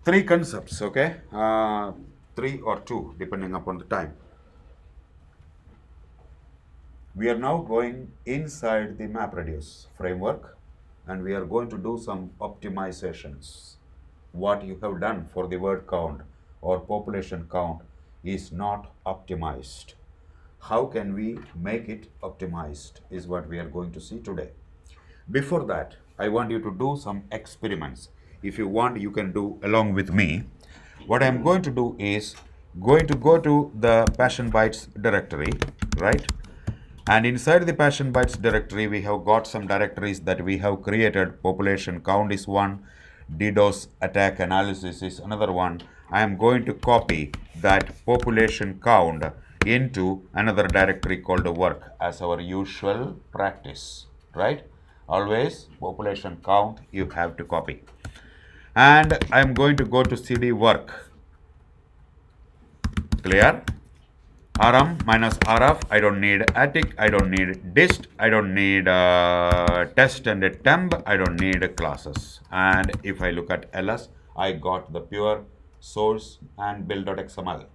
Three concepts, okay? Three or two, depending upon the time. We are now going inside the MapReduce framework and we are going to do some optimizations. What you have done for the word count or population count is not optimized. How can we make it optimized is what we are going to see today. Before that, I want you to do some experiments. If you want, you can do along with me. What I'm going to do is going to go to the Passion Bytes directory, right? And inside the Passion Bytes directory, we have got some directories that we have created. Population count is one, DDoS attack analysis is another one. I am going to copy that population count into another directory called work as our usual practice, right? Always population count you have to copy. And I am going to go to cd work. Clear? rm minus rf, I don't need attic, I don't need dist, I don't need test and temp, I don't need classes. And if I look at ls, I got the pure source and build.xml.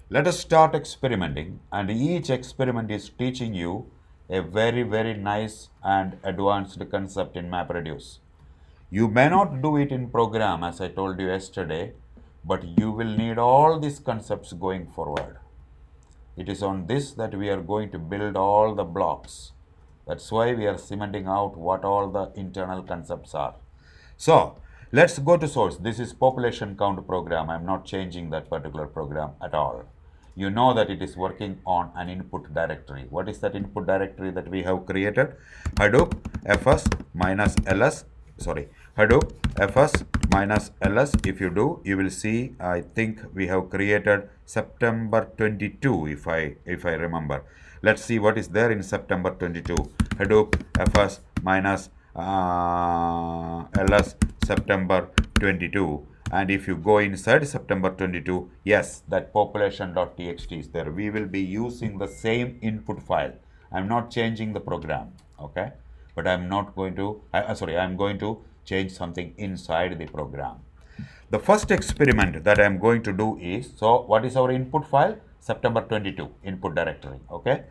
Let us start experimenting, and each experiment is teaching you a very nice and advanced concept in MapReduce. You may not do it in program as I told you yesterday, but you will need all these concepts going forward. It is on this that we are going to build all the blocks. That's why we are cementing out what all the internal concepts are. So, let's go to source. This is population count program. I'm not changing that particular program at all. You know that it is working on an input directory. What is that input directory that we have created? Hadoop fs minus ls, Hadoop fs minus ls. If you do, you will see, I think we have created September 22, if I remember. Let's see what is there in September 22. Hadoop fs minus ls September 22. And if you go inside September 22, yes, that population.txt is there. We will be using the same input file. I'm not changing the program, okay? But I'm not going to, I'm going to change something inside the program. The first experiment that I'm going to do is, so what is our input file? September 22 input directory, okay?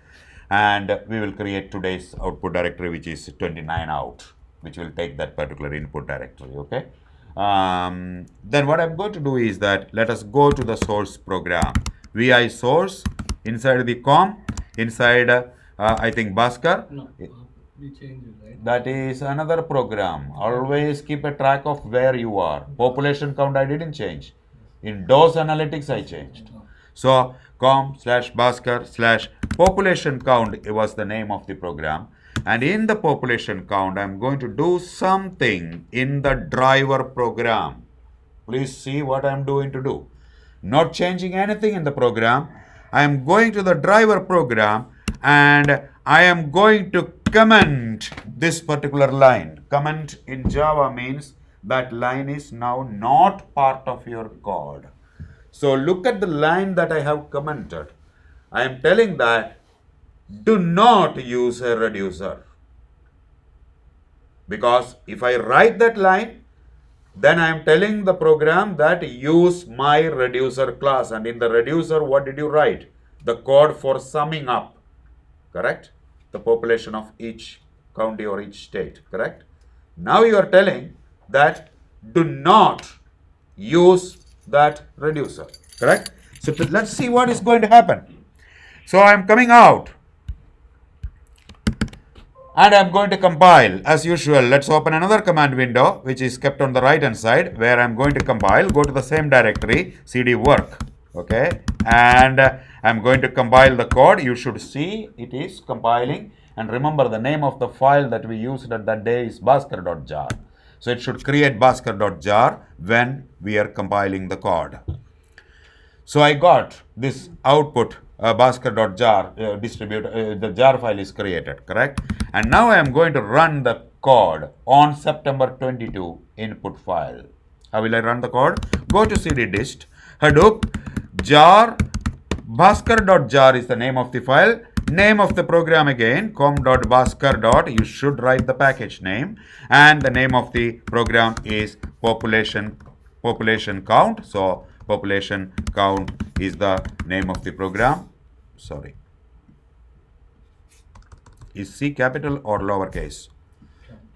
And we will create today's output directory, which is 29 out, which will take that particular input directory, okay? Then what I'm going to do is that let us go to the source program. vi source, inside the inside I think Bhaskar. No, we changed it, right? That is another program. Always keep a track of where you are. Population count I didn't change. In DOS analytics I changed. So com/Bhaskar/population count was the name of the program. And in the population count, I'm going to do something in the driver program. Please see what I'm doing to do. Not changing anything in the program. I am going to the driver program and I am going to comment this particular line. Comment in Java means that line is now not part of your code. So look at the line that I have commented. I am telling that do not use a reducer. Because if I write that line, then I am telling the program that use my reducer class. And in the reducer, what did you write? The code for summing up, correct? The population of each county or each state, correct? Now you are telling that do not use that reducer, correct? So let's see what is going to happen. So I am coming out and I'm going to compile as usual. Let's open another command window which is kept on the right hand side where I'm going to compile. Go to the same directory, cd work, okay, and I'm going to compile the code. You should see it is compiling, and remember the name of the file that we used at that day is bhaskar.jar. So it should create bhaskar.jar when we are compiling the code. So I got this output bhaskar.jar the jar file is created, correct? And now I am going to run the code on September 22 input file. How will I run the code? Go to cd dist, hadoop jar, bhaskar.jar is the name of the file. Name of the program again, com.bhaskar. You should write the package name, and the name of the program is population population count. So population count is the name of the program. Sorry. Is C capital or lowercase?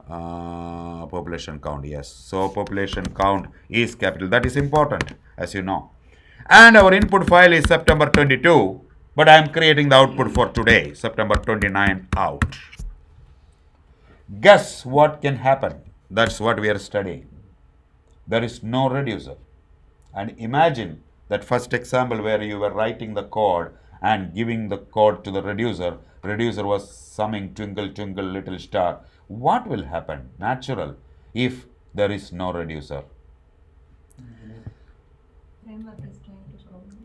Population count, yes. So population count is capital. That is important, as you know. And our input file is September 22, but I am creating the output for today, September 29 out. Guess what can happen? That's what we are studying. There is no reducer. And imagine that first example where you were writing the code and giving the code to the reducer. Reducer was summing twinkle twinkle little star. What will happen? Natural if there is no reducer. Framework is trying to solve it.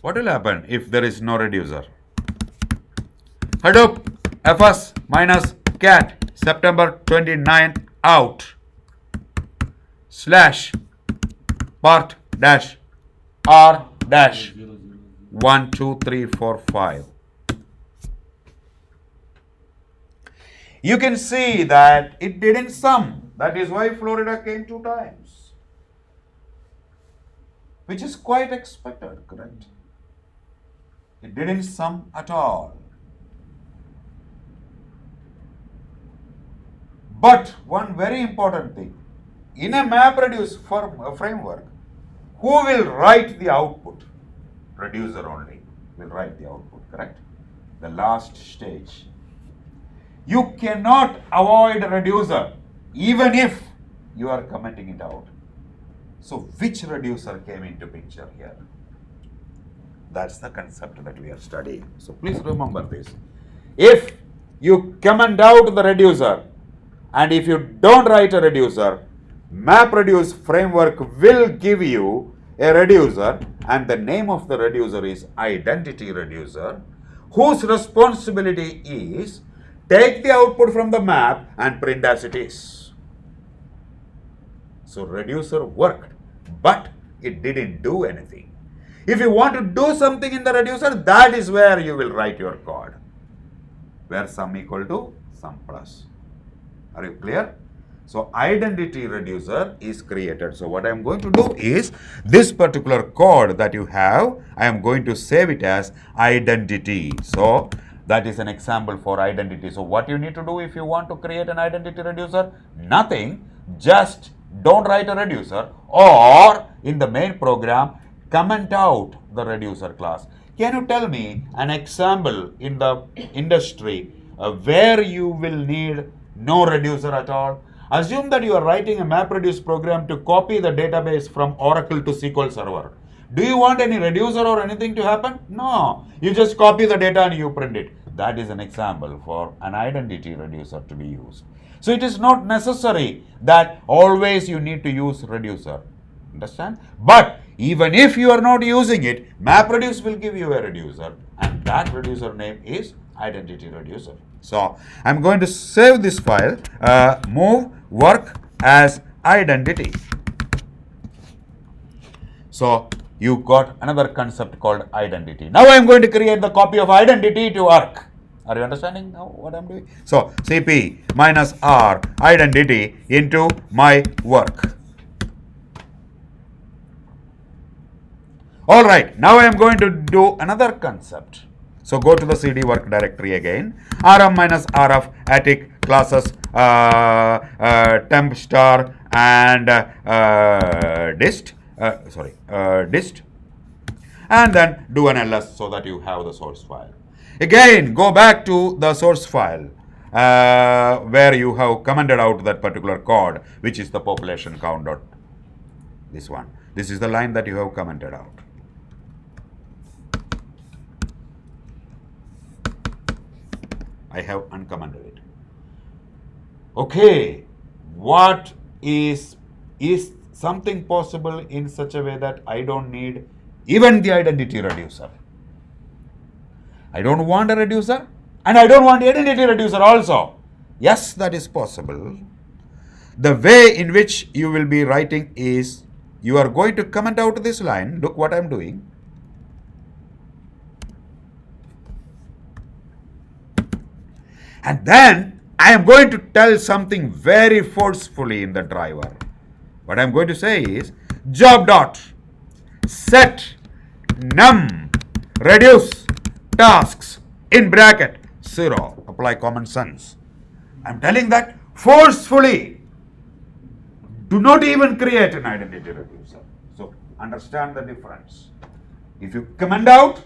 What will happen if there is no reducer? Hadoop fs minus cat September 29 out slash part dash r dash 1 2 3 4 5. You can see that it didn't sum. That is why Florida came 2 times, which is quite expected, correct? It didn't sum at all. But one very important thing, in a MapReduce framework, who will write the output? Reducer only will write the output, correct? The last stage. You cannot avoid a reducer even if you are commenting it out. So which reducer came into picture here? That's the concept that we are studying. So please remember this. If you comment out the reducer and if you don't write a reducer, MapReduce framework will give you a reducer, and the name of the reducer is identity reducer, whose responsibility is take the output from the map and print as it is. So reducer worked, but it didn't do anything. If you want to do something in the reducer, that is where you will write your code, where sum equal to sum plus. Are you clear? So identity reducer is created. So what I am going to do is this particular code that you have, I am going to save it as identity. So that is an example for identity. So what you need to do if you want to create an identity reducer? Nothing. Just don't write a reducer, or in the main program, comment out the reducer class. Can you tell me an example in the industry where you will need no reducer at all? Assume that you are writing a MapReduce program to copy the database from Oracle to SQL Server. Do you want any reducer or anything to happen? No. You just copy the data and you print it. That is an example for an identity reducer to be used. So it is not necessary that always you need to use reducer. Understand? But even if you are not using it, MapReduce will give you a reducer, and that reducer name is identity reducer. So I'm going to save this file, move work as identity. So you got another concept called identity. Now I'm going to create the copy of identity to arc. Are you understanding now what I'm doing? So cp minus r identity into my work. All right, now I am going to do another concept. So go to the cd work directory again. rm minus rf attic classes temp star and dist. Dist, and then do an ls so that you have the source file. Again, go back to the source file where you have commented out that particular code, which is the population count dot this one. This is the line that you have commented out. I have uncommented it. Okay, what is something possible in such a way that I don't need even the identity reducer? I don't want a reducer and I don't want the identity reducer also. Yes, that is possible. The way in which you will be writing is you are going to comment out this line. Look what I am doing. And then I am going to tell something very forcefully in the driver. What I am going to say is job dot set num reduce tasks in bracket 0. Apply common sense. I'm telling that forcefully. Do not even create an identity reducer. So understand the difference. If you comment out,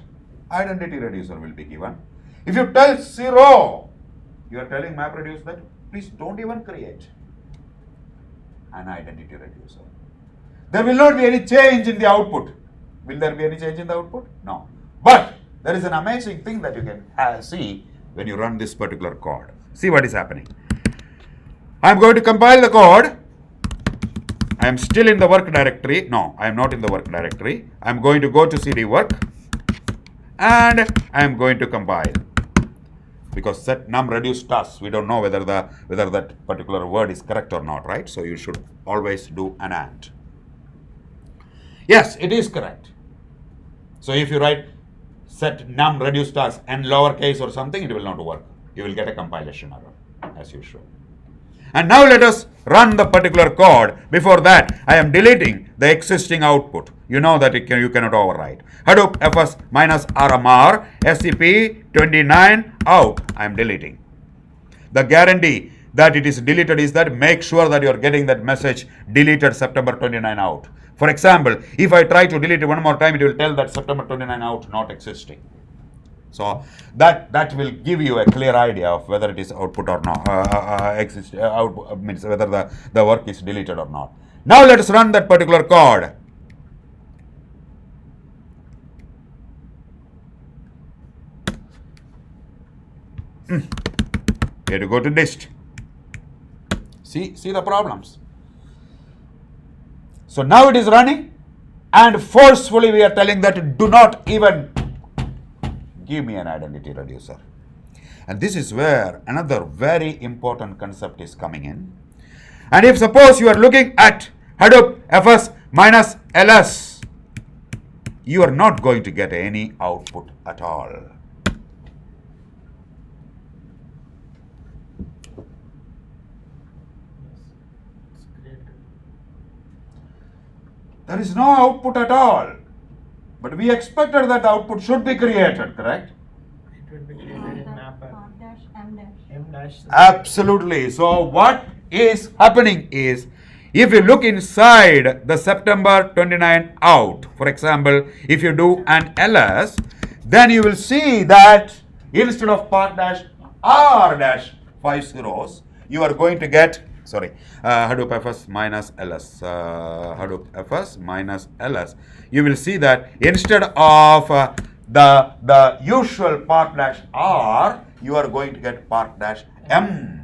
identity reducer will be given. If you tell 0, you are telling MapReduce that please don't even create an identity reducer. There will not be any change in the output. Will there be any change in the output? No. But there is an amazing thing that you can see when you run this particular code. See what is happening. I am going to compile the code. I am still in the work directory. No, I am not in the work directory. I am going to go to CD work and I am going to compile. Because set num reduce tasks, we don't know whether that particular word is correct or not, right? So you should always do an and. Yes, it is correct. So if you write set num reduce tasks and lowercase or something, it will not work. You will get a compilation error as usual. And now let us run the particular code. Before that, I am deleting the existing output. You know that you cannot overwrite. Hadoop fs minus rmr scp29 out. I am deleting. The guarantee that it is deleted is that make sure that you are getting that message deleted September 29 out. For example, if I try to delete it one more time, it will tell that September 29 out not existing. So that will give you a clear idea of whether it is output or not, means whether the work is deleted or not. Now let us run that particular code. We have to go to dist. See the problems. So now it is running, and forcefully we are telling that do not even give me an identity reducer. And this is where another very important concept is coming in. And if suppose you are looking at Hadoop fs minus ls, you are not going to get any output at all. There is no output at all. But we expected that output should be created, correct? It will be created in mapper. Part dash m dash. M dash. Absolutely. So what is happening is, if you look inside the September 29 out, for example, if you do an ls, then you will see that instead of part dash r dash 5 zeros, you are going to get, Hadoop fs minus ls, Hadoop fs minus ls. You will see that instead of the usual part dash r, you are going to get part dash m.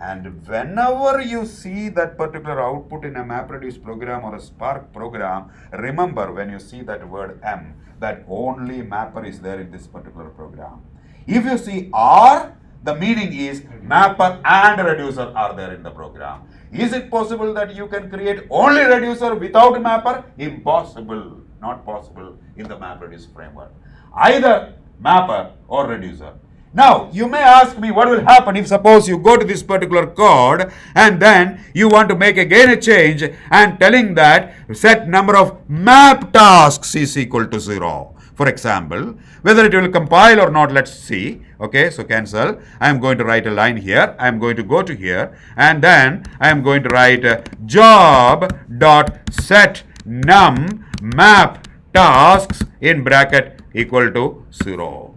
And whenever you see that particular output in a MapReduce program or a Spark program, remember when you see that word m, that only mapper is there in this particular program. If you see r, the meaning is mapper and reducer are there in the program. Is it possible that you can create only reducer without mapper? Impossible, not possible in the MapReduce framework. Either mapper or reducer. Now, you may ask me what will happen if suppose you go to this particular code and then you want to make again a change and telling that set number of map tasks is equal to 0. For example, whether it will compile or not, let's see. Okay, so cancel. I am going to write a line here. I am going to go to here and then I am going to write job dot set num map tasks in bracket equal to 0.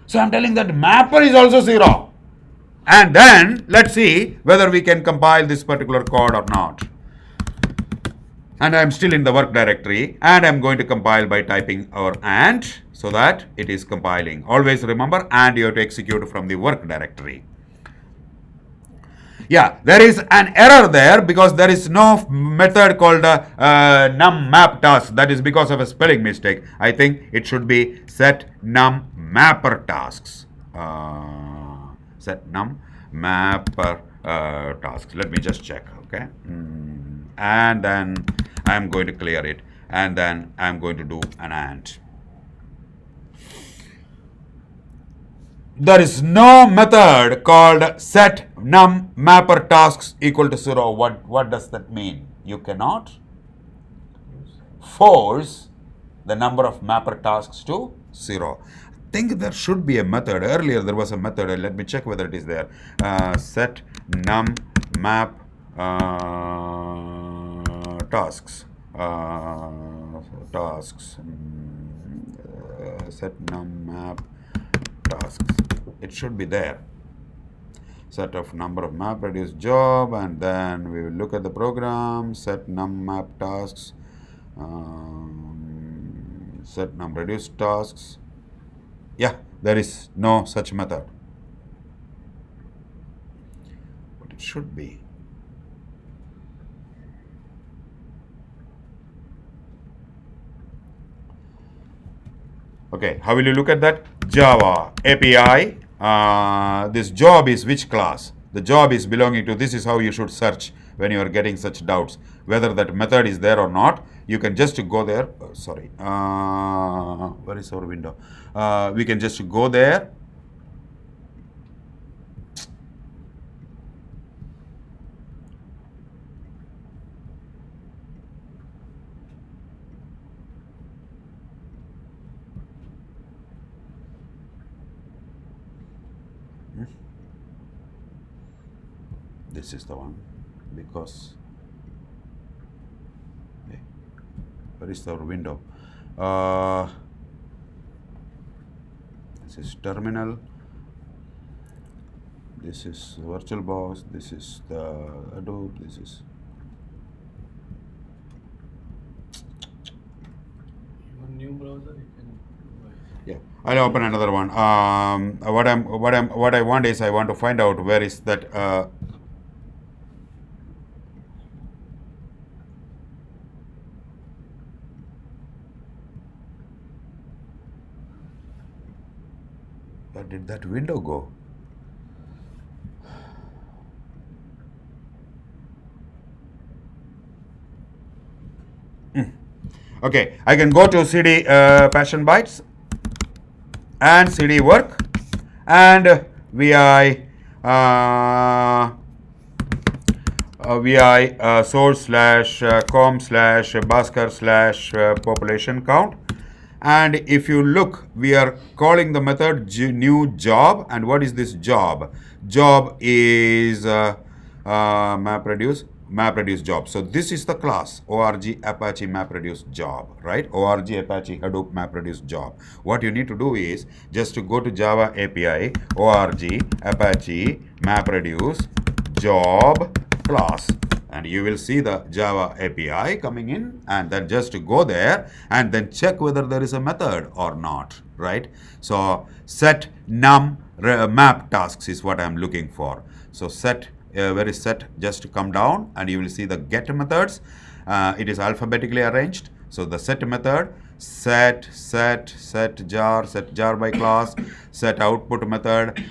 So I am telling that mapper is also 0. And then let's see whether we can compile this particular code or not. And I am still in the work directory and I am going to compile by typing our and so that it is compiling. Always remember, and you have to execute from the work directory. Yeah, there is an error there because there is no method called num map task. That is because of a spelling mistake. I think it should be set num mapper tasks. Set num mapper tasks. Let me just check. Okay. And then I am going to clear it and then I am going to do an and. There is no method called set num mapper tasks equal to 0. What does that mean? You cannot force the number of mapper tasks to 0. I think there should be a method. Earlier there was a method. Let me check whether it is there. Set num map tasks. Set num map tasks. It should be there. Set of number of MapReduce job, and then we will look at the program. Set num map tasks. Set num reduce tasks. Yeah, there is no such method, but it should be. Okay, how will you look at that? Java API. This job is which class? The job is belonging to, this is how you should search when you are getting such doubts, whether that method is there or not. You can just go there. Where is our window? We can just go there. This is the one, because where is our window? This is terminal, this is VirtualBox, this is the Adobe, this is Your new browser, you can. yeah. I'll open another one. What I want is, I want to find out where is that. Where did that window go? Okay, I can go to CD Passion Bytes and CD work and VI source slash com slash Bhaskar slash population count. And if you look, we are calling the method new job. And what is this job? Job is MapReduce job. So this is the class org Apache MapReduce job, right? Org Apache Hadoop MapReduce job. What you need to do is just to go to Java API org Apache MapReduce job class, and you will see the Java API coming in, and then just go there and then check whether there is a method or not, right? So set num map tasks is what I am looking for. So set, where is set? Just come down and you will see the get methods. It is alphabetically arranged. So the set method, set jar by class, set output method,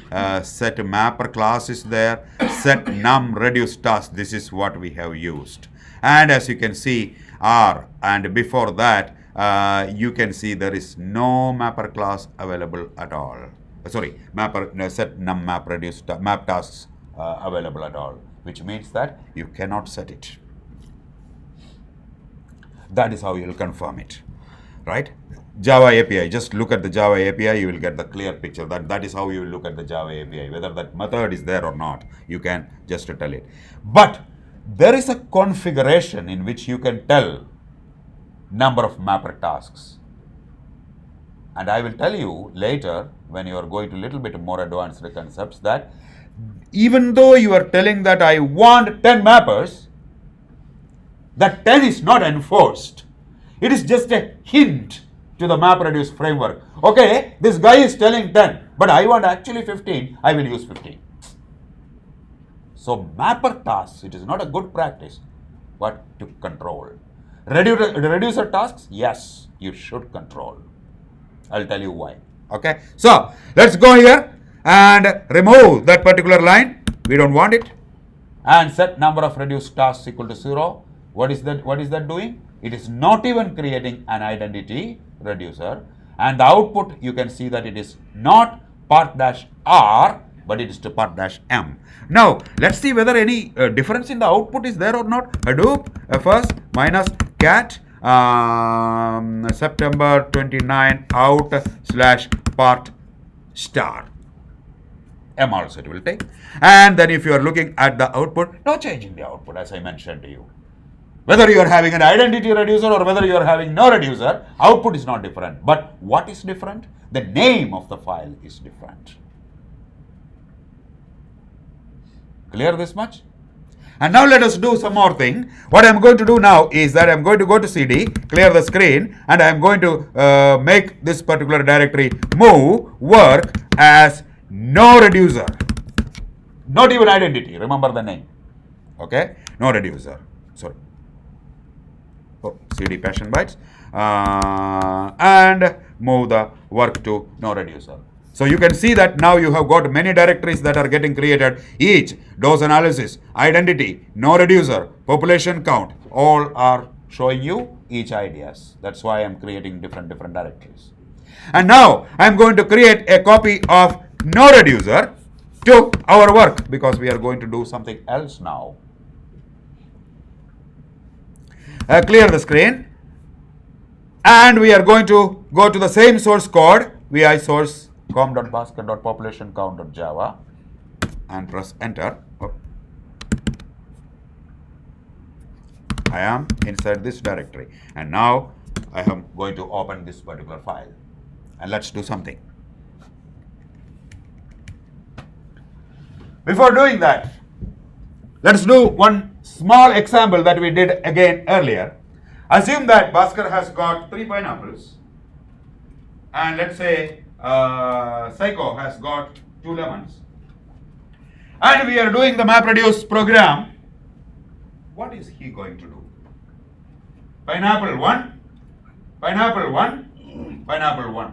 set mapper class is there, set num reduce task. This is what we have used. And as you can see, R, and before that, you can see there is no mapper class available at all. Sorry, mapper set num map reduce map tasks available at all, which means that you cannot set it. That is how you will confirm it, right? Java API, just look at the Java API, you will get the clear picture. That is how you will look at the Java API, whether that method is there or not. You can just tell it. But there is a configuration in which you can tell number of mapper tasks. And I will tell you later, when you are going to little bit more advanced concepts, that even though you are telling that I want 10 mappers, that 10 is not enforced. It is just a hint to the MapReduce framework. Okay, this guy is telling 10, but I want actually 15, I will use 15. So mapper tasks, it is not a good practice, but to control. Reducer tasks, yes, you should control. I'll tell you why. Okay, so let's go here and remove that particular line. We don't want it. And set number of reduced tasks equal to 0. What is that? What is that doing? It is not even creating an identity reducer. And the output, you can see that it is not part-r, but it is to part dash m. Now, let's see whether any difference in the output is there or not. Hadoop fs minus cat September 29 out slash part star. M also it will take. And then if you are looking at the output, no change in the output as I mentioned to you. Whether you are having an identity reducer or whether you are having no reducer, output is not different. But what is different? The name of the file is different. Clear this much? And now let us do some more thing. What I am going to do now is that I am going to go to CD, clear the screen, and I am going to make this particular directory move work as no reducer. Not even identity. Remember the name. Okay? No reducer. Sorry. CD passion bytes and move the work to no reducer. So you can see that now you have got many directories that are getting created. Each dose analysis, identity, no reducer, population count, all are showing you each ideas. That's why I'm creating different directories. And now I'm going to create a copy of no reducer to our work because we are going to do something else now. Clear the screen, and we are going to go to the same source code vi source com.bhaskar.populationcount.java and press enter. I am inside this directory, and now I am going to open this particular file, and let's do something. Before doing that, let's do one small example that we did again earlier. Assume that Bhaskar has got 3 pineapples, and let's say Psycho has got 2 lemons, and we are doing the MapReduce program. What is he going to do? Pineapple 1, pineapple 1, pineapple 1.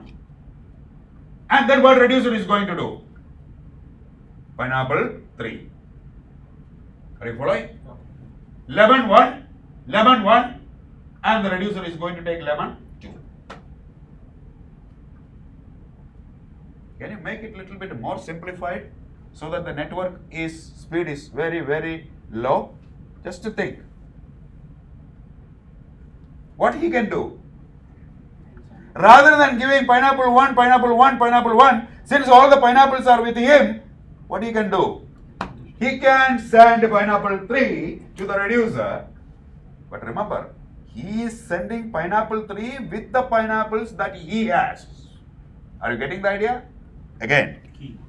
And then what reducer is going to do? Pineapple 3. Are you following? Lemon 1, lemon 1, and the reducer is going to take lemon 2. Can you make it a little bit more simplified so that the network speed is very low? Just to think. What he can do? Rather than giving pineapple 1, pineapple 1, pineapple 1, since all the pineapples are with him, what he can do? He can send pineapple 3 to the reducer. But remember, he is sending pineapple 3 with the pineapples that he has. Are you getting the idea? Again,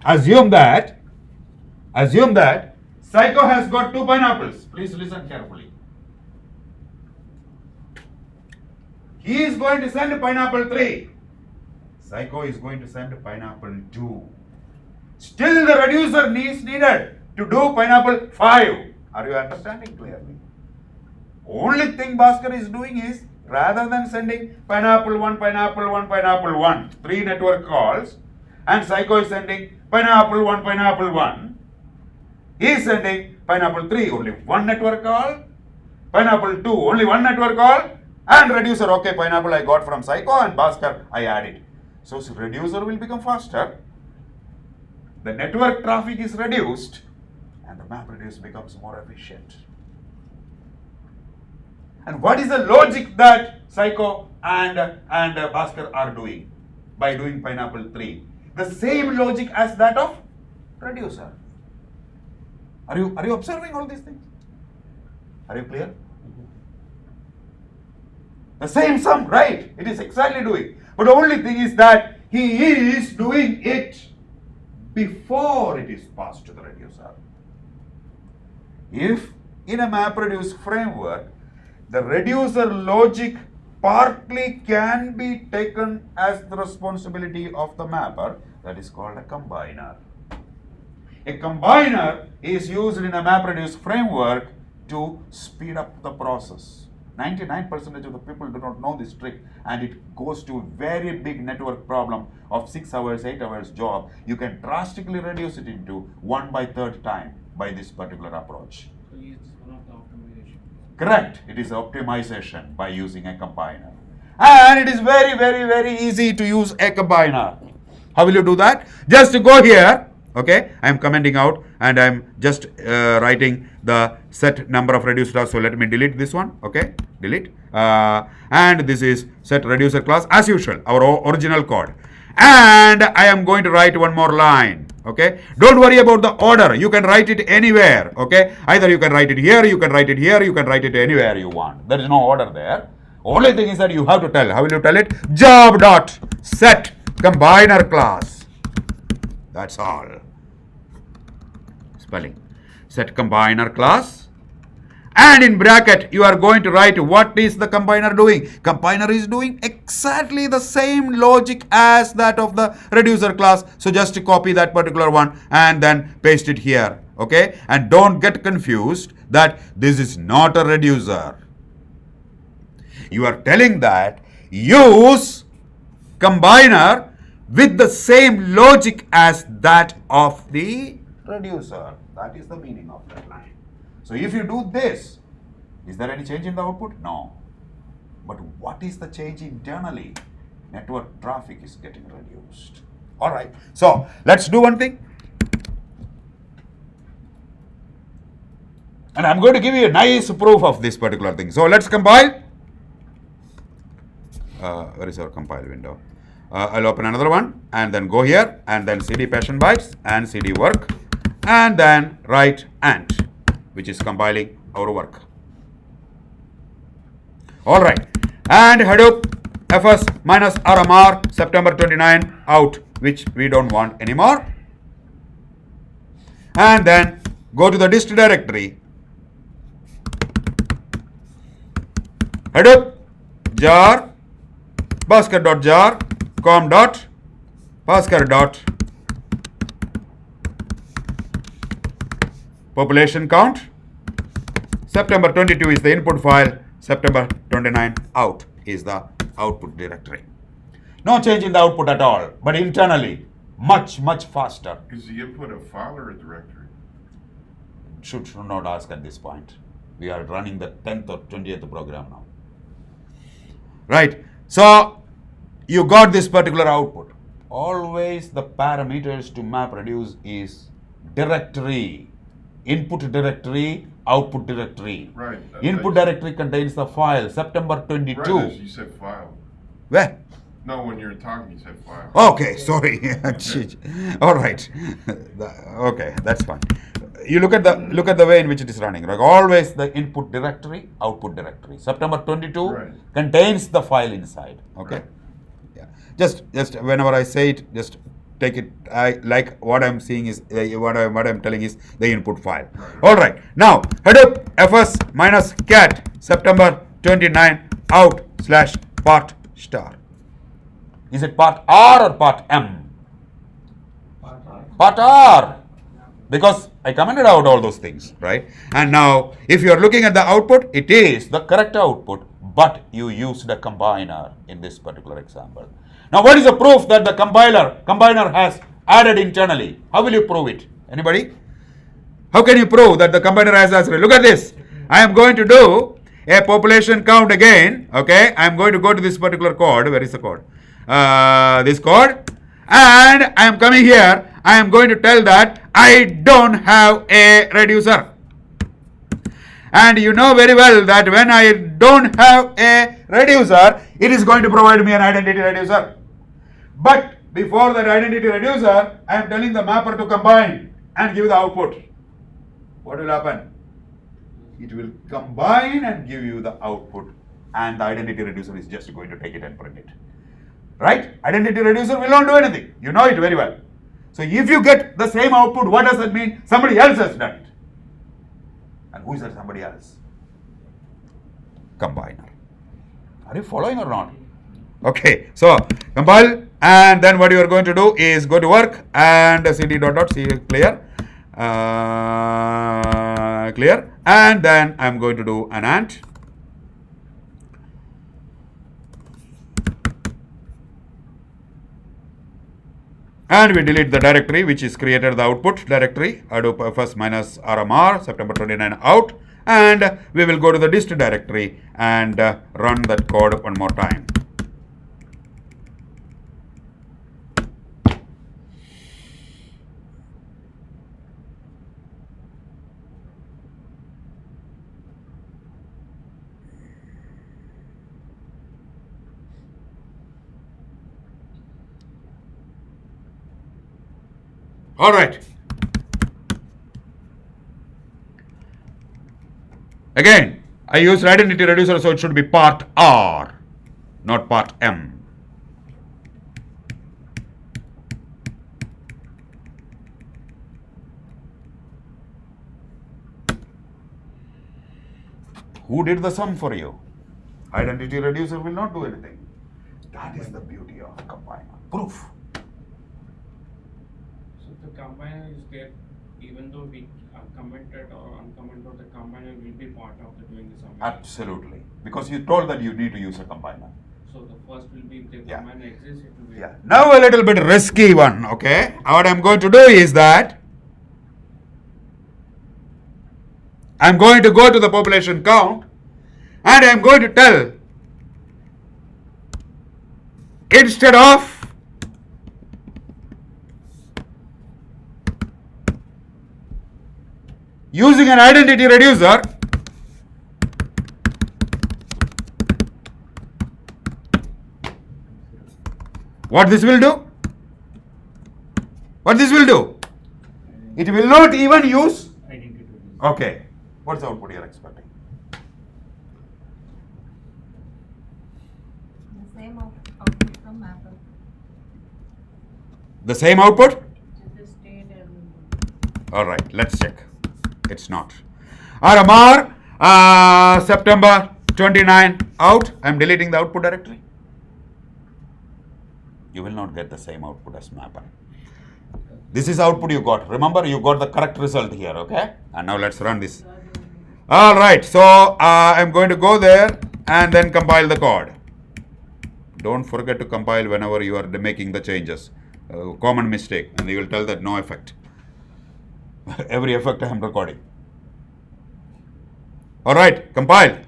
assume that Psycho has got 2 pineapples. Please listen carefully. He is going to send pineapple 3. Psycho is going to send pineapple 2. Still the reducer is needed to do pineapple 5. Are you understanding clearly? Only thing Bhaskar is doing is, rather than sending pineapple 1, pineapple 1, pineapple 1, 3 network calls, and Psycho is sending pineapple 1, pineapple 1, he is sending pineapple 3, only 1 network call, pineapple 2, only 1 network call, and reducer, okay, pineapple I got from Psycho, and Bhaskar I added. So reducer will become faster, the network traffic is reduced, and the MapReduce becomes more efficient. And what is the logic that Psycho and Bhaskar are doing by doing pineapple 3? The same logic as that of reducer. Are you observing all these things? Are you clear? The same sum, right? It is exactly doing. But the only thing is that he is doing it before it is passed to the reducer. If in a MapReduce framework, the reducer logic partly can be taken as the responsibility of the mapper, that is called a combiner. A combiner is used in a MapReduce framework to speed up the process. 99% of the people do not know this trick, and it goes to a very big network problem of 6 hours, 8 hours job. You can drastically reduce it into 1/3 time by this particular approach. So it's one of the optimization. Correct. It is optimization by using a combiner. And it is very easy to use a combiner. How will you do that? Just go here Okay, I am commenting out and I am just writing the set number of reducer class. So let me delete this one. Okay, delete. And this is set reducer class as usual, our original code. And I am going to write one more line. Okay, don't worry about the order. You can write it anywhere. Okay, either you can write it here, you can write it here, you can write it anywhere you want. There is no order there. Only thing is that you have to tell. How will you tell it? Job dot set combiner class. That's all. Spelling. Set combiner class. And in bracket, you are going to write what is the combiner doing. Combiner is doing exactly the same logic as that of the reducer class. So just copy that particular one and then paste it here. Okay. And don't get confused that this is not a reducer. You are telling that use combiner with the same logic as that of the reducer. That is the meaning of that line. So if you do this, is there any change in the output? No. But what is the change internally? Network traffic is getting reduced. All right. So let's do one thing. And I'm going to give you a nice proof of this particular thing. So let's compile. Where is our compile window? I'll open another one and then go here and then cd passion bytes and cd work and then write ant, which is compiling our work. All right. And Hadoop fs minus rmr September 29 out, which we don't want anymore. And then go to the dist directory. Hadoop jar Bhaskar.jar com.Bhaskar. Population count. September 22 is the input file. September 29 out is the output directory. No change in the output at all, but internally much faster. Is the input a file or a directory? Should not ask at this point. We are running the 10th or 20th program now. Right. So you got this particular output. Always the parameters to MapReduce is directory. Input directory, output directory. Right. Input directory contains the file September 22. Right, you said file. Where? No, when you were talking, you said file. Okay, sorry. All right. Okay, that's fine. You look at the way in which it is running. Like always, the input directory, output directory. September 22 Right. contains the file inside. Okay. Right. Yeah. Just whenever I say it, just take it. I like what I'm seeing is what I'm telling is the input file. Right. All right. Now Hadoop fs minus cat September 29 out / part star. Is it part R or part M? Part R. Because I commented out all those things, right? And now, if you are looking at the output, it is the correct output, but you used a combiner in this particular example. Now, what is the proof that the combiner has added internally? How will you prove it? Anybody? How can you prove that the combiner has added? Look at this. I am going to do a population count again. Okay, I am going to go to this particular code. Where is the code? This code. And I am coming here. I am going to tell that I don't have a reducer. And you know very well that when I don't have a reducer, it is going to provide me an identity reducer. But before that identity reducer, I am telling the mapper to combine and give the output. What will happen? It will combine and give you the output, and the identity reducer is just going to take it and print it. Right? Identity reducer will not do anything. You know it very well. So if you get the same output, what does that mean? Somebody else has done it. And who is that somebody else? Combiner. Are you following or not? Okay, so compile, and then what you are going to do is go to work and cd .c clear, clear, and then I am going to do an ant. And we delete the directory which is created, the output directory, Hadoop fs minus rmr September 29 out, and we will go to the dist directory and run that code one more time. All right. Again, I used identity reducer, so it should be part R, not part M. Who did the sum for you? Identity reducer will not do anything. That is the beauty of combiner. Proof. So the combiner is there, even though we commented or uncommented, the combiner will be part of the doing the summation. Absolutely. Because you told that you need to use a combiner. So the first will be, if the Yeah. combiner exists, it will be. Yeah. Now a little bit risky one, okay? What I'm going to do is that I'm going to go to the population count and I'm going to tell, instead of using an identity reducer, what this will do? What this will do? It will not even use. Identity. Okay. What's the output you're expecting? The same output from Mapper. The same output? Just state and All right, let's check. It's not. RMR September 29 out. I'm deleting the output directory. You will not get the same output as mapper. This is output you got. Remember, you got the correct result here, okay? And now let's run this. All right, so I'm going to go there and then compile the code. Don't forget to compile whenever you are making the changes. Common mistake, and you will tell that no effect. Every effect I am recording. All right, compile.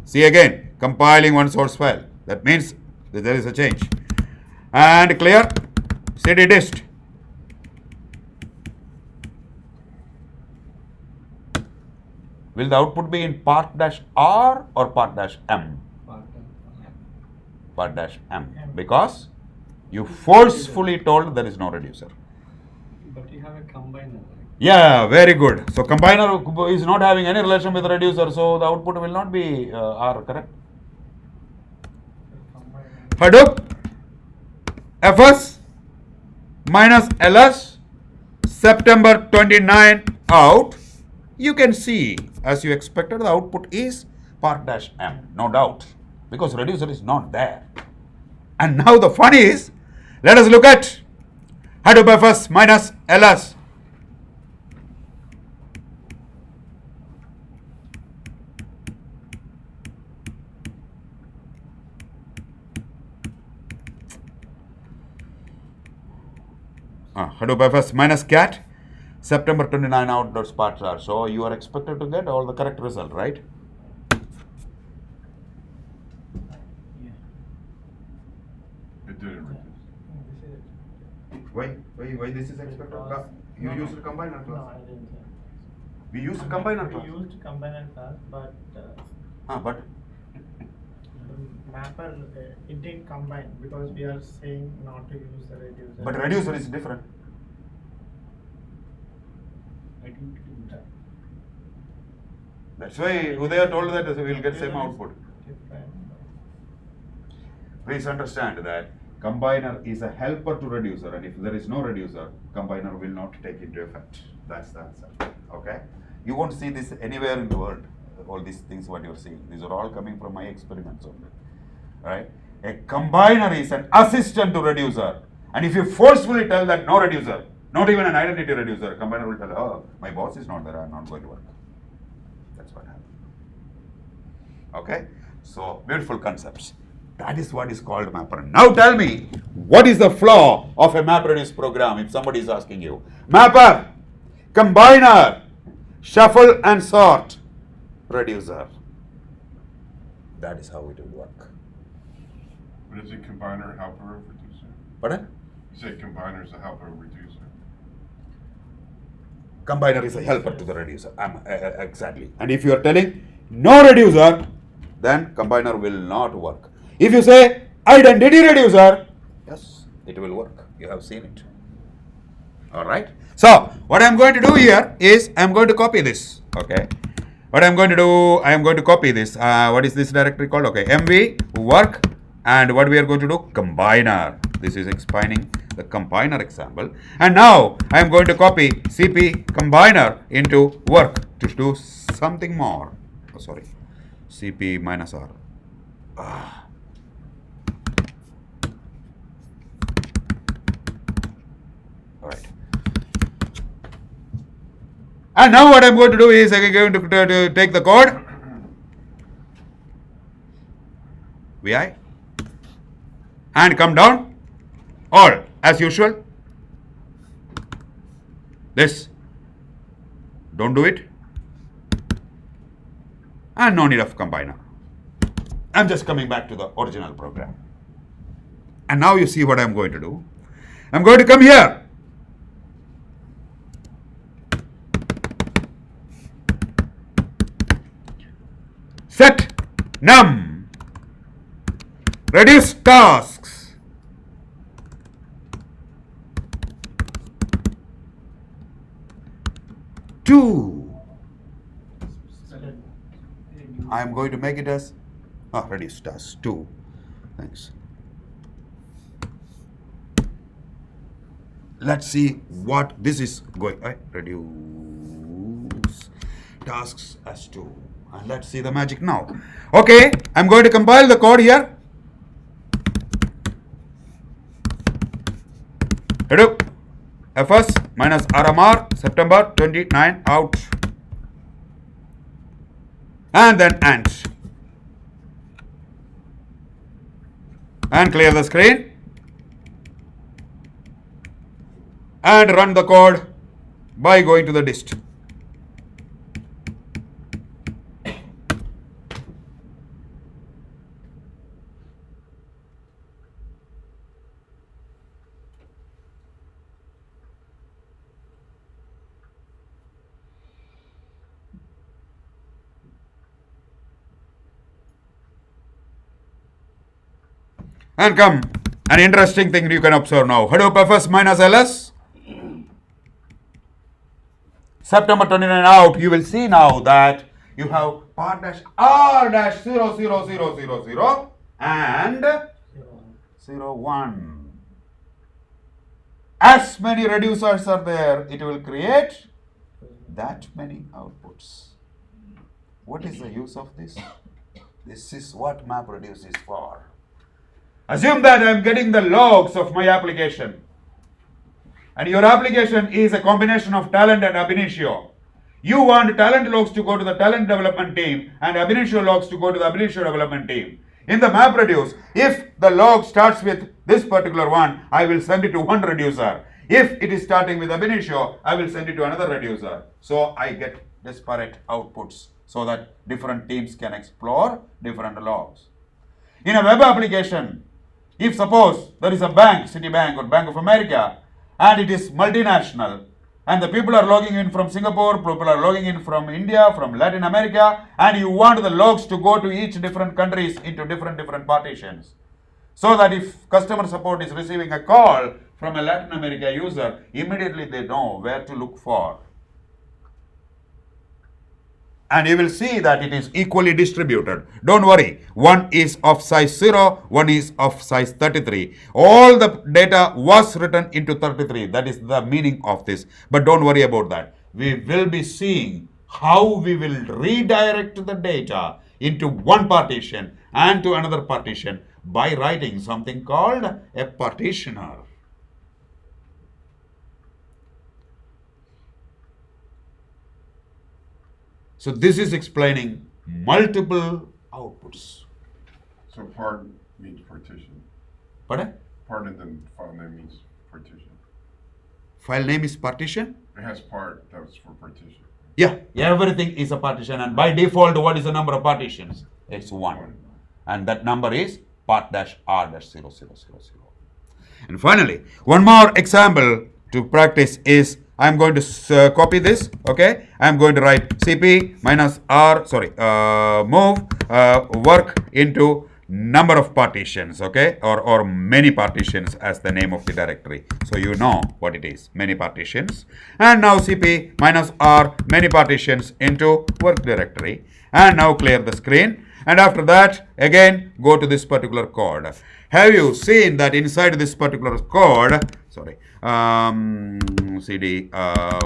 See again, compiling one source file. That means that there is a change. And clear, cd dist. Will the output be in part dash R or part dash M? Part dash M. Because you forcefully told there is no reducer. But you have a combiner, right? Yeah, very good. So combiner is not having any relation with the reducer, so the output will not be R, correct? Hadoop fs minus ls September 29 out. You can see, as you expected, the output is part dash M, no doubt, because reducer is not there. And now the fun is, let us look at Hadoop fs minus ls. Hadoop fs minus cat September 29 out dot parts are. So you are expected to get all the correct result, right? It didn't reduce. Why this is expected? You used a combiner No, class. I didn't. We used a combiner We class. used combiner class, but But mapper it didn't combine because we are saying not to use the reducer. but reducer is different. I didn't do that. That's why Udaya told that we will get same output. Different. Please understand that combiner is a helper to reducer, and if there is no reducer, combiner will not take into effect. That's the answer. Okay? You won't see this anywhere in the world. All these things what you're seeing. These are all coming from my experiments only. Right? A combiner is an assistant to reducer. And if you forcefully tell that no reducer, not even an identity reducer, combiner will tell, oh, my boss is not there, I'm not going to work. That's what happened. Okay? So, beautiful concepts. That is what is called mapper. Now tell me, what is the flaw of a MapReduce program if somebody is asking you? Mapper, combiner, shuffle and sort, reducer. That is how it will work. But is it combiner, helper, or reducer? Pardon? You say combiner is a helper or reducer. Combiner is a helper to the reducer. Exactly. And if you are telling no reducer, then combiner will not work. If you say identity reducer, yes, it will work. You have seen it. All right. So what I'm going to do here is I'm going to copy this. Okay. What I'm going to do, I am going to copy this. What is this directory called? Okay, MV work, and what we are going to do, combiner. This is explaining the combiner example. And now I am going to copy CP combiner into work to do something more. Oh, sorry, CP minus R. All right. And now what I'm going to do is I'm going to take the code. VI and come down all as usual. This, don't do it, and no need of combiner. I'm just coming back to the original program. And now you see what I'm going to do. I'm going to come here. Set num reduce tasks. Two. I am going to make it as reduce tasks 2. Thanks. Let's see what this is going. Reduce tasks as 2. And let's see the magic now. Okay, I'm going to compile the code here. Hadoop fs minus rmr September 29 out. And then ant. And clear the screen. And run the code by going to the dist. And come, an interesting thing you can observe now. Hadoop fs minus ls. September 29 out. You will see now that you have part dash r dash 0 0 0 0 0 and 0 1. As many reducers are there, it will create that many outputs. What is the use of this? This is what MapReduce is for. Assume that I am getting the logs of my application. And your application is a combination of talent and ab initio. You want talent logs to go to the talent development team and ab initio logs to go to the ab initio development team. In the MapReduce, if the log starts with this particular one, I will send it to one reducer. If it is starting with ab initio, I will send it to another reducer. So I get disparate outputs so that different teams can explore different logs. In a web application, if suppose there is a bank, Citibank or Bank of America, and it is multinational, and the people are logging in from Singapore, people are logging in from India, from Latin America, and you want the logs to go to each different countries into different partitions. So that if customer support is receiving a call from a Latin America user, immediately they know where to look for. And you will see that it is equally distributed. Don't worry, one is of size 0, one is of size 33. All the data was written into 33. That is the meaning of this. But don't worry about that. We will be seeing how we will redirect the data into one partition and to another partition by writing something called a partitioner. So this is explaining multiple outputs. So part means partition. Pardon? Part and then file name means partition. File name is partition? It has part that's for partition. Yeah, everything is a partition, and by default, what is the number of partitions? It's 1. And that number is part-r-0000. And finally, one more example to practice is I'm going to copy this, okay? I'm going to write cp minus r, move work into number of partitions, okay, or many partitions as the name of the directory. So you know what it is, many partitions. And now cp minus r many partitions into work directory. And now clear the screen. And after that, again, go to this particular code. Have you seen that inside this particular code, sorry, cd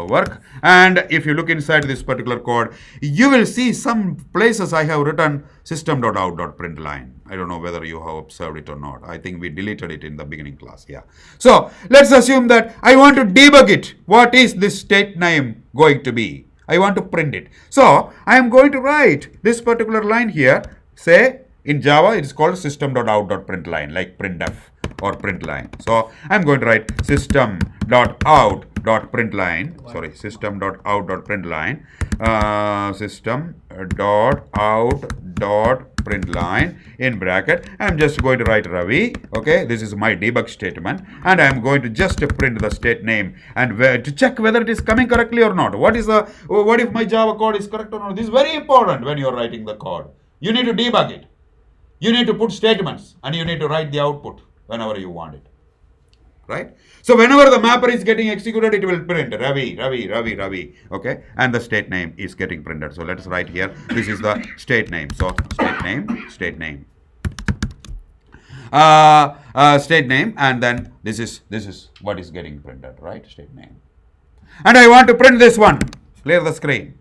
work, and if you look inside this particular code, you will see some places I have written system.out.println. I don't know whether you have observed it or not. I think we deleted it in the beginning class. Yeah. So let's assume that I want to debug it. What is this state name going to be? I want to print it. So I am going to write this particular line here. Say in Java it is called system.out.println, like printf or println. So I'm going to write system.out.println. Sorry, system.out.println. System.out.println in bracket. I'm just going to write Ravi. Okay, this is my debug statement, and I'm going to just print the state name and to check whether it is coming correctly or not. What if my Java code is correct or not? This is very important when you're writing the code. You need to debug it. You need to put statements and you need to write the output whenever you want it. Right? So whenever the mapper is getting executed, it will print Ravi, Ravi, Ravi, Ravi. Okay? And the state name is getting printed. So let's write here. This is the state name. So state name, state name. State name, and then this is what is getting printed, right? State name. And I want to print this one. Clear the screen.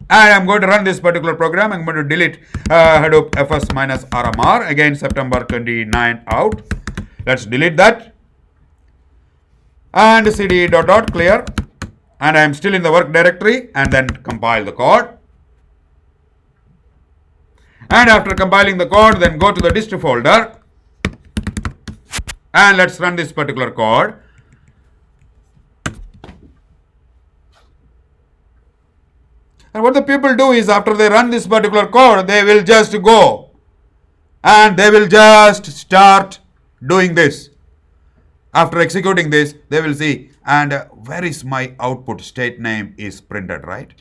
And I'm going to run this particular program. I'm going to delete Hadoop fs minus rmr, again September 29 out. Let's delete that. And cd dot clear. And I'm still in the work directory, and then compile the code. And after compiling the code, then go to the dist folder. And let's run this particular code. And what the people do is, after they run this particular code, they will just go and they will just start doing this. After executing this, they will see, and where is my output? State name is printed, right?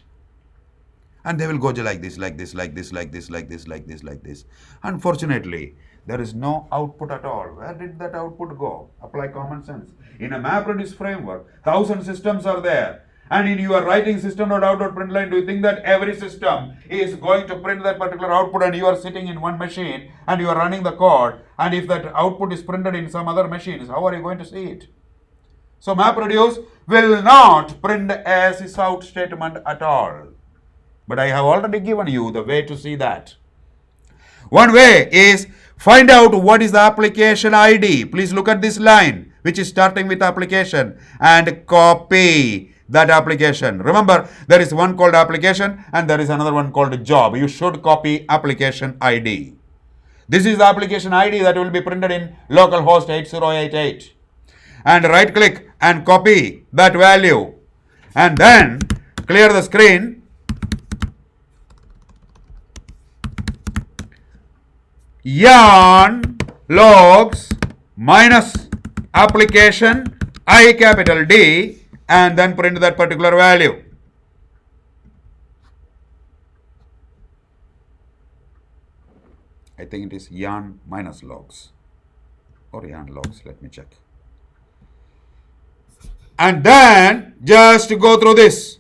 And they will go like this, like this, like this, like this, like this, like this, like this. Unfortunately, there is no output at all. Where did that output go? Apply common sense. In a MapReduce framework, 1,000 systems are there. And in your writing system.out.println, do you think that every system is going to print that particular output, and you are sitting in one machine and you are running the code, and if that output is printed in some other machines, how are you going to see it? So MapReduce will not print a sysout statement at all. But I have already given you the way to see that. One way is find out what is the application ID. Please look at this line, which is starting with application, and copy that application. Remember, there is one called application and there is another one called job. You should copy application ID. This is the application ID that will be printed in localhost 8088. And right click and copy that value. And then clear the screen. Yarn logs minus application I capital D, and then print that particular value. I think it is yarn minus logs or yarn logs. Let me check. And then just go through this.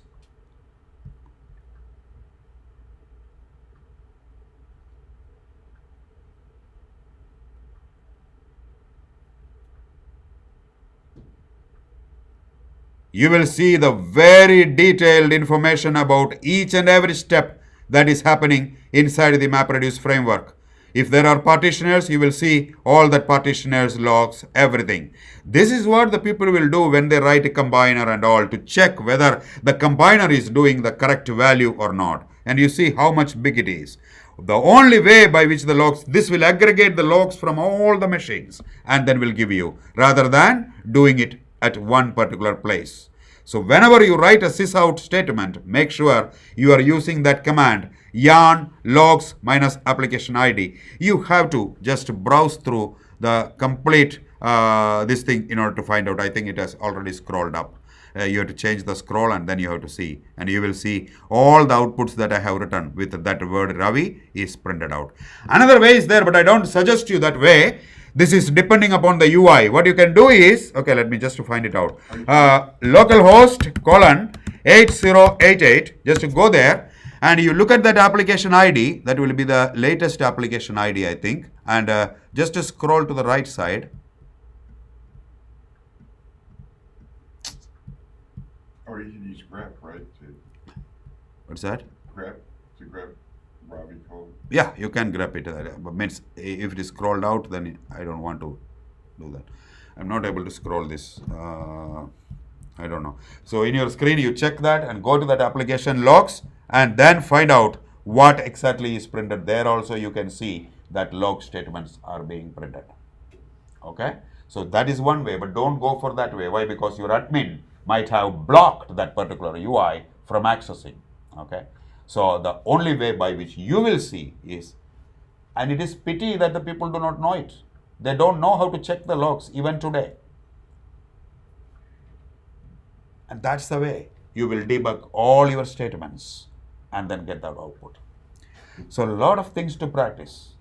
You will see the very detailed information about each and every step that is happening inside the MapReduce framework. If there are partitioners, you will see all that partitioners, logs, everything. This is what the people will do when they write a combiner and all, to check whether the combiner is doing the correct value or not. And you see how much big it is. The only way by which the logs, this will aggregate the logs from all the machines and then will give you, rather than doing it at one particular place. So whenever you write a sysout statement, make sure you are using that command yarn logs minus application ID. You have to just browse through the complete this thing in order to find out. I think it has already scrolled up. you have to change the scroll and then you have to see. And you will see all the outputs that I have written with that word Ravi is printed out. Another way is there, but I don't suggest you that way. This is depending upon the UI. What you can do is, okay, let me just find it out. Localhost colon 8088, just to go there and you look at that application ID, that will be the latest application ID, I think, and just to scroll to the right side. Or you can use grep, right? What's that? Grep, to grep Ravi code. Yeah, you can grab it. But means if it is scrolled out, then I don't want to do that. I'm not able to scroll this. I don't know. So in your screen, you check that and go to that application logs and then find out what exactly is printed. There also you can see that log statements are being printed. Okay. So that is one way, but don't go for that way. Why? Because your admin might have blocked that particular UI from accessing. Okay. So the only way by which you will see is, and it is pity that the people do not know it. They don't know how to check the logs even today. And that's the way you will debug all your statements and then get that output. So a lot of things to practice.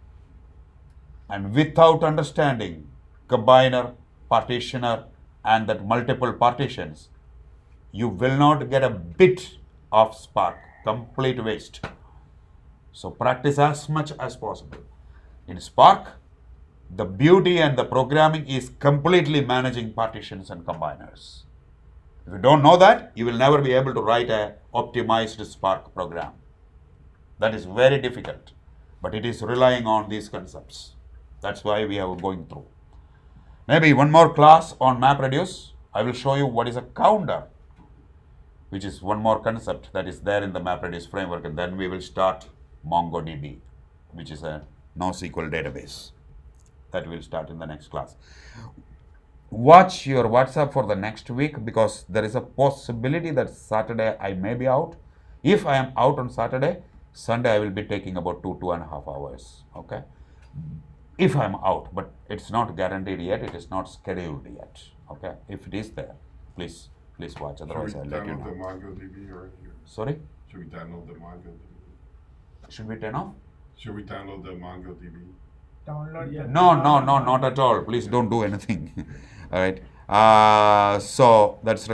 And without understanding combiner, partitioner, and that multiple partitions, you will not get a bit of Spark. Complete waste. So practice as much as possible. In Spark, the beauty and the programming is completely managing partitions and combiners. If you don't know that, you will never be able to write a optimized Spark program. That is very difficult, but it is relying on these concepts. That's why we are going through. Maybe one more class on MapReduce. I will show you what is a counter, which is one more concept that is there in the MapReduce framework, and then we will start MongoDB, which is a NoSQL database. That will start in the next class. Watch your WhatsApp for the next week because there is a possibility that Saturday I may be out. If I am out on Saturday, Sunday I will be taking about 2.5 hours. Okay. If I am out, but it's not guaranteed yet, it is not scheduled yet. Okay. If it is there, please watch. Otherwise, I'll Should we let you download the know. MongoDB or Sorry? should we download the MongoDB? Should we turn off? Should we download the MongoDB? Download Yeah. the No, not at all. Please don't do anything. All right. So that's